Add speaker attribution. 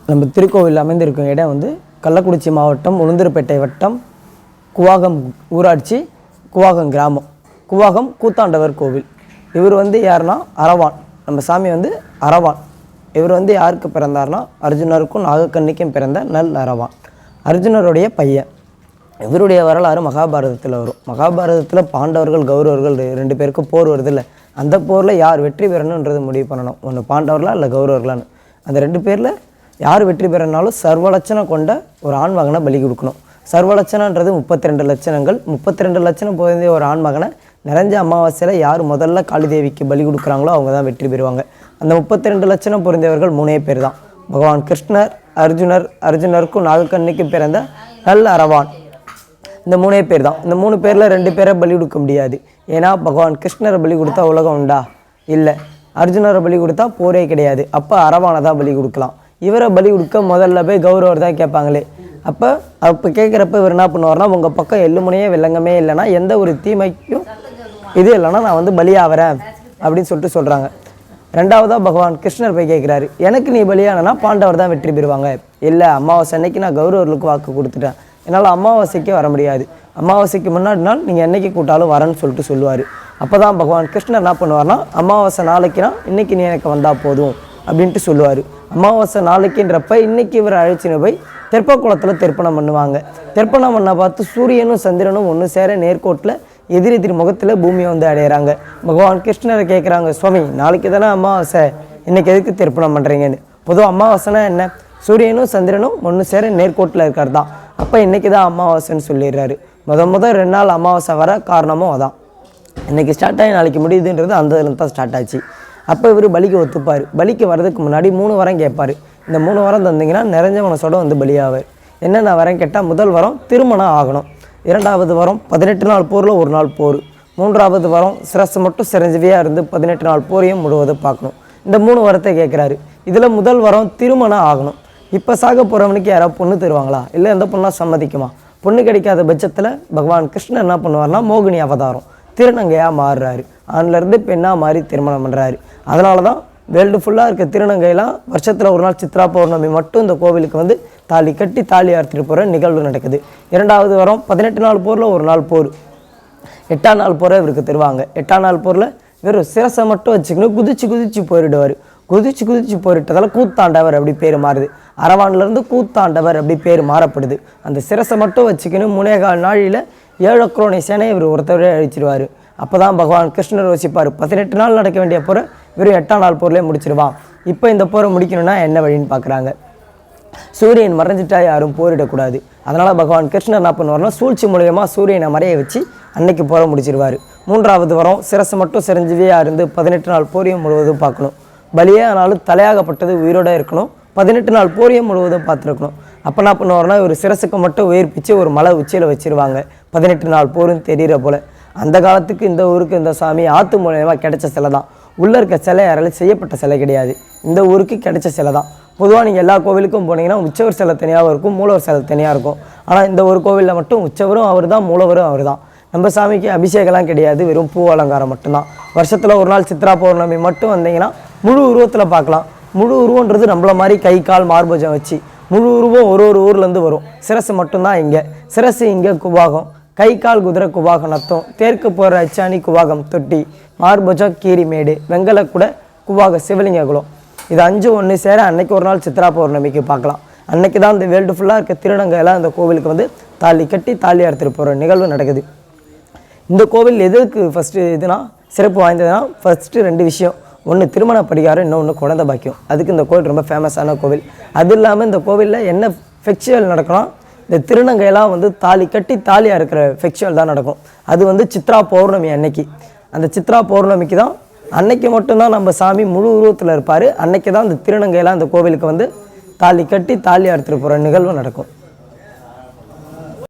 Speaker 1: நம்ம திருக்கோவில் அமைந்திருக்கும் இடம் வந்து கள்ளக்குறிச்சி மாவட்டம் உளுந்தூர்பேட்டை வட்டம் குவாகம் ஊராட்சி, குவாகம் கிராமம், குவாகம் கூத்தாண்டவர் கோவில். இவர் வந்து யாருன்னா அரவான். நம்ம சாமி வந்து அரவான். இவர் வந்து யாருக்கு பிறந்தார்னா அர்ஜுனருக்கும் நாகக்கண்ணிக்கும் பிறந்த நல் அரவான். அர்ஜுனருடைய பையன். இவருடைய வரலாறு மகாபாரதத்தில் வரும். மகாபாரதத்தில் பாண்டவர்கள் கௌரவர்கள் 2 பேருக்கும் போர் வருது இல்லை, அந்த போரில் யார் வெற்றி பெறணுன்றது முடிவு பண்ணணும். ஒன்று பாண்டவர்களா இல்லை கௌரவர்களான்னு. அந்த 2 பேரில் யார் வெற்றி பெறனாலும் சர்வலட்சணம் கொண்ட ஒரு ஆண் மகனை பலி கொடுக்கணும். சர்வலட்சணன்றது 32 லட்சணங்கள். 32 லட்சணம் பொருந்திய ஒரு ஆண் மகனை நிறைஞ்ச அமாவாசையில் யார் முதல்ல காளிதேவிக்கு பலி கொடுக்குறாங்களோ அவங்க தான் வெற்றி பெறுவாங்க. அந்த 32 லட்சணம் பொருந்தியவர்கள் 3 பேர் தான். பகவான் கிருஷ்ணர், அர்ஜுனருக்கும் நாகக்கண்ணிக்கும் பிறந்த நல் அரவான். இந்த 3 பேர் தான். இந்த 3 பேரில் 2 பேரை பலி கொடுக்க முடியாது. ஏன்னா பகவான் கிருஷ்ணரை பலி கொடுத்தா உலகம் உண்டா? இல்லை. அர்ஜுனரை பலி கொடுத்தா போரே கிடையாது. அப்போ அரவானை தான் பலி கொடுக்கலாம். இவரை பலி கொடுக்க முதல்ல போய் கௌரவர் தான் கேட்பாங்களே. அப்போ கேட்குறப்ப இவர் என்ன பண்ணுவார்னா, உங்கள் பக்கம் எள்ளுமுனையே வெள்ளங்கமே இல்லைன்னா, எந்த ஒரு தீமைக்கும் இது இல்லைன்னா நான் வந்து பலியாகிறேன் அப்படின்னு சொல்லிட்டு சொல்கிறாங்க. 2வதாக பகவான் கிருஷ்ணர் போய் கேட்குறாரு, எனக்கு நீ பலியானா பாண்டவர் தான் வெற்றி பெறுவாங்க. இல்லை, அமாவாசை அன்னைக்கு நான் கௌரவர்களுக்கு வாக்கு கொடுத்துட்டேன், என்னால் அமாவாசைக்கே வர முடியாது, அமாவாசைக்கு முன்னாடி நாள் நீங்கள் என்னைக்கு கூட்டாலும் வரேன்னு சொல்லிட்டு சொல்லுவார். அப்போ தான் பகவான் கிருஷ்ணர் என்ன பண்ணுவார்னா, அமாவாசை நாளைக்குனா இன்றைக்கி நீ எனக்கு வந்தால் போதும் அப்படின்ட்டு சொல்லுவார். அமாவாசை நாளைக்குன்றப்ப இன்றைக்கி இவர் அழைச்சின்னு போய் தெற்பக்குளத்தில் தெர்ப்பணம் பண்ணுவாங்க. தெர்ப்பணம் பண்ண பார்த்து சூரியனும் சந்திரனும் ஒன்று சேர நேர்கோட்டில் எதிரெதிர் முகத்தில் பூமியை வந்து அடையிறாங்க. பகவான் கிருஷ்ணரை கேட்குறாங்க, சுவாமி நாளைக்கு தானே அமாவாசை, இன்றைக்கி எதுக்கு தெர்ப்பணம் பண்ணுறீங்கன்னு. பொதுவாக அமாவாசைனா என்ன? சூரியனும் சந்திரனும் ஒன்று சேர நேர்கோட்டில் இருக்கிறது தான். அப்போ இன்றைக்கி தான் அமாவாசைன்னு சொல்லிடுறாரு. முதல் 2 நாள் அமாவாசை வர காரணமும் அதான். இன்றைக்கி ஸ்டார்ட் ஆகி நாளைக்கு முடியுதுன்றது அந்த இதில் தான் ஸ்டார்ட் ஆச்சு. அப்போ இவர் பலிக்கு ஒத்துப்பார். பலிக்கு வர்றதுக்கு முன்னாடி 3 வரம் கேட்பார். இந்த 3 வரம் தந்தீங்கன்னா நிறைஞ்ச மனசோட வந்து பலியாவார். என்னென்ன வரம் கேட்டால், முதல் வரம் திருமணம் ஆகணும். 2வது வரம் 18 நாள் போரில் 1 நாள் போர். 3வது வரம் சிரசு மட்டும் சிரஞ்சீவியாக இருந்து 18 நாள் போரையும் முழுவதும் பார்க்கணும். இந்த 3 வரத்தை கேட்குறாரு. இதில் முதல் வரம் திருமணம் ஆகணும். இப்போ சாக போகிறவனுக்கு யாராவது பொண்ணு தருவாங்களா? இல்லை, எந்த பொண்ணாக சம்மதிக்குமா? பொண்ணு கிடைக்காத பட்சத்தில் பகவான் கிருஷ்ணன் என்ன பண்ணுவார்னா, மோகினி அவதாரம் திருநங்கையாக மாறுறாரு. ஆண்லேருந்து பெண்ணாக மாறி திருமணம் பண்ணுறாரு. அதனால தான் வேர்ல்டு ஃபுல்லாக இருக்க திருநங்கையெல்லாம் வருஷத்தில் 1 நாள் சித்ரா பௌர்ணமி மட்டும் இந்த கோவிலுக்கு வந்து தாலி கட்டி தாலி அறுத்துட்டு போகிற நிகழ்வு நடக்குது. 2வது வரம் 18 நாள் போரில் 1 நாள் போர். 8ஆம் நாள் போரை இவருக்கு தருவாங்க. 8ஆம் நாள் போரில் வெறும் சிரசை மட்டும் வச்சுக்கணும், குதிச்சு போரிடுவார். குதிச்சு போரிட்டதால் கூத்தாண்டவர் அப்படி பேர் மாறுது. அரவான்லேருந்து கூத்தாண்டவர் அப்படி பேர் மாறப்படுது. அந்த சிரசை மட்டும் வச்சுக்கணும். 3.25 நாளில் 7 அக்ரோனை சேனை இவர் ஒருத்தவரே அழிச்சிடுவார். அப்போ தான் பகவான் கிருஷ்ணர் யோசிப்பார், 18 நாள் நடக்க வேண்டிய போரை வெறும் 8ஆம் நாள் போர்லேயே முடிச்சிடுவான். இப்போ இந்த போரை முடிக்கணும்னா என்ன வழின்னு பார்க்குறாங்க. சூரியன் மறைஞ்சிட்டா யாரும் போரிடக்கூடாது. அதனால் பகவான் கிருஷ்ணர் என்ன பண்ணுவார்னா, சூழ்ச்சி மூலியமாக சூரியனை மறைய வச்சு அன்னைக்கு போரை முடிச்சிடுவார். 3வது வரம் சிரசு மட்டும் சிரஞ்சீவியாக இருந்து 18 நாள் போரையும் முழுவதும் பார்க்கணும். பலியே ஆனாலும் தலையாகப்பட்டது உயிரோடு இருக்கணும். 18 நாள் போரையும் முழுவதும் பார்த்துருக்கணும். அப்போ என்ன பண்ணுவார்னா, ஒரு சிரசுக்கு மட்டும் உயிர்ப்பிச்சு ஒரு மலை உச்சியில் வச்சுருவாங்க. 18 நாள் போரும் தெரிகிற போல். அந்த காலத்துக்கு இந்த ஊருக்கு இந்த சாமி ஆற்று மூலயமா கிடைச்ச சிலை தான். உள்ளே இருக்க சிலை யாராலும் செய்யப்பட்ட சிலை கிடையாது. இந்த ஊருக்கு கிடைச்ச சிலை தான். பொதுவாக நீங்கள் எல்லா கோவிலுக்கும் போனீங்கன்னா உற்சவர் சிலை தனியாக இருக்கும், மூலவர் சிலை தனியாக இருக்கும். ஆனால் இந்த ஒரு கோவிலில் மட்டும் உற்சவரும் அவர் தான், மூலவரும் அவர் தான். நம்ம சாமிக்கு அபிஷேகம்லாம் கிடையாது, வெறும் பூ அலங்காரம் மட்டும்தான். வருஷத்தில் 1 நாள் சித்ரா பௌர்ணமி மட்டும் வந்தீங்கன்னா முழு உருவத்தில் பார்க்கலாம். முழு உருவன்றது நம்மள மாதிரி கை கால் மார்பஜம் வச்சு முழு உருவம் ஒரு ஊர்லேருந்து வரும். சிரசு மட்டும்தான் இங்கே. சிரசு இங்கே குபாகம், கை கால் குதிரை குபாகம் நத்தம், தேர்க்கு போகிற அச்சாணி குபாகம் தொட்டி, மார்பஜம் கீரிமேடு, வெங்கலக்கூட குபாக சிவலிங்க குலம். இது 5 ஒன்று சேர அன்னைக்கு 1 நாள் சித்ரா பௌர்ணமிக்கு பார்க்கலாம். அன்னைக்கு தான் இந்த வேர்ல்டு ஃபுல்லாக இருக்க திருநங்கையெல்லாம் இந்த கோவிலுக்கு வந்து தாலி கட்டி தாலி அறுத்துட்டு போகிற நிகழ்வு நடக்குது. இந்த கோவில் எதுக்கு ஃபஸ்ட்டு இதுனா சிறப்பு வாய்ந்ததுன்னா, ஃபஸ்ட்டு 2 விஷயம். ஒன்று திருமண பரிகாரம், இன்னொன்று குழந்தை பாக்கியம். அதுக்கு இந்த கோவில் ரொம்ப ஃபேமஸான கோவில். அது இல்லாமல் இந்த கோவிலில் என்ன ஃபெஸ்டிவல் நடக்கணும், இந்த திருநங்கையெல்லாம் வந்து தாலி கட்டி தாலியாக இருக்கிற ஃபெஸ்டிவல் தான் நடக்கும். அது வந்து சித்ரா பௌர்ணமி அன்னைக்கு. அந்த சித்ரா பௌர்ணமிக்கு தான் அன்னைக்கு மட்டும்தான் நம்ம சாமி முழு உருவத்தில் இருப்பார். அன்னைக்கு தான் இந்த திருநங்கையெல்லாம் இந்த கோவிலுக்கு வந்து தாலி கட்டி தாலி அறுத்துட்டு போகிற நிகழ்வு நடக்கும்.